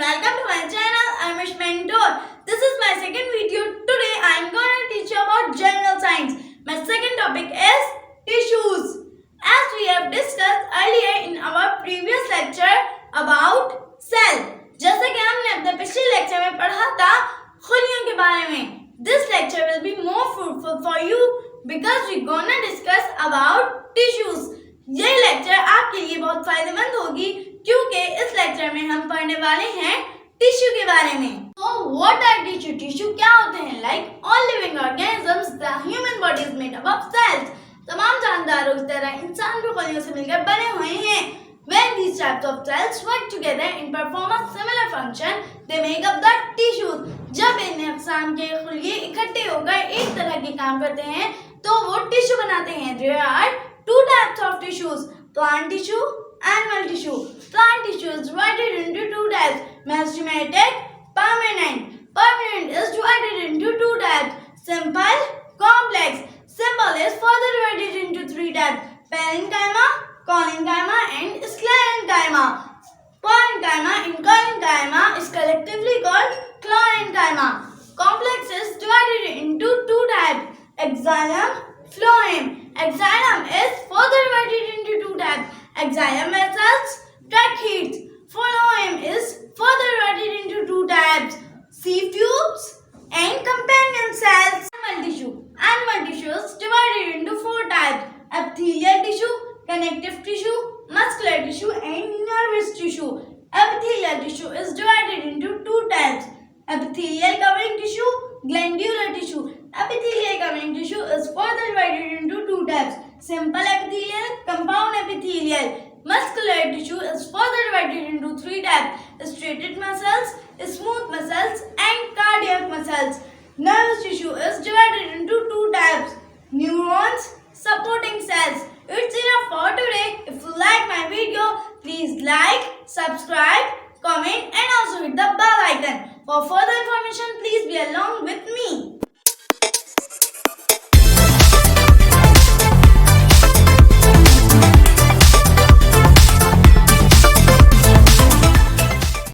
welcome to my channel. I'm Miss Mentor. This is my second video. Today I'm going to teach you about general science. My second topic is tissues. As we have discussed earlier in our previous lecture about cell. जैसे कि हमने अपने पिछले lecture में पढ़ा था खुलियों के बारे में. This lecture will be more fruitful for you because we're gonna discuss about tissues. ये लेक्चर आपके लिए बहुत फायदेमंद होगी क्योंकि इस लेक्चर में हम पढ़ने वाले हैं टिश्यू के बारे में. So what are tissue? Tissue क्या होते हैं? Like all living organisms, the human body is made up of cells. तमाम जानदारों की तरह इंसान भी खुलियों से मिलकर बने हुए हैं. When these types of cells work together and perform a similar function, they make up the tissues. जब इन अक़साम के खुलिये इकट्ठे होकर एक तरह के काम करते हैं तो वो टिश्यू बनाते हैं. There are two types of tissues: plant tissue, animal tissue. Plant tissue is divided into two types: meristematic, permanent. Permanent is divided into two types: simple, complex. Simple is further divided into three types: parenchyma, collenchyma and sclerenchyma. Parenchyma and collenchyma is collectively called chlorenchyma. Complex is divided into two types: exilum, phloem. Exilum is further divided into two types: exilum vessels, tracheids. Phloem is further divided into two types: sieve tubes and companion cells. Animal tissue. Animal tissue is divided into four types: epithelial tissue, connective tissue, muscular tissue and nervous tissue. Epithelial tissue is divided into two types: epithelial covering tissue, glandular tissue. Epithelial covering tissue is further divided into two types: simple epithelial, compound epithelial. Muscular tissue is further divided into three types: striated muscles, smooth muscles and cardiac muscles. Nervous tissue is divided into two types: neurons, supporting cells. It's enough for today. If you like my video, please like, subscribe, comment and also hit the bell icon. For further information, please be along with me.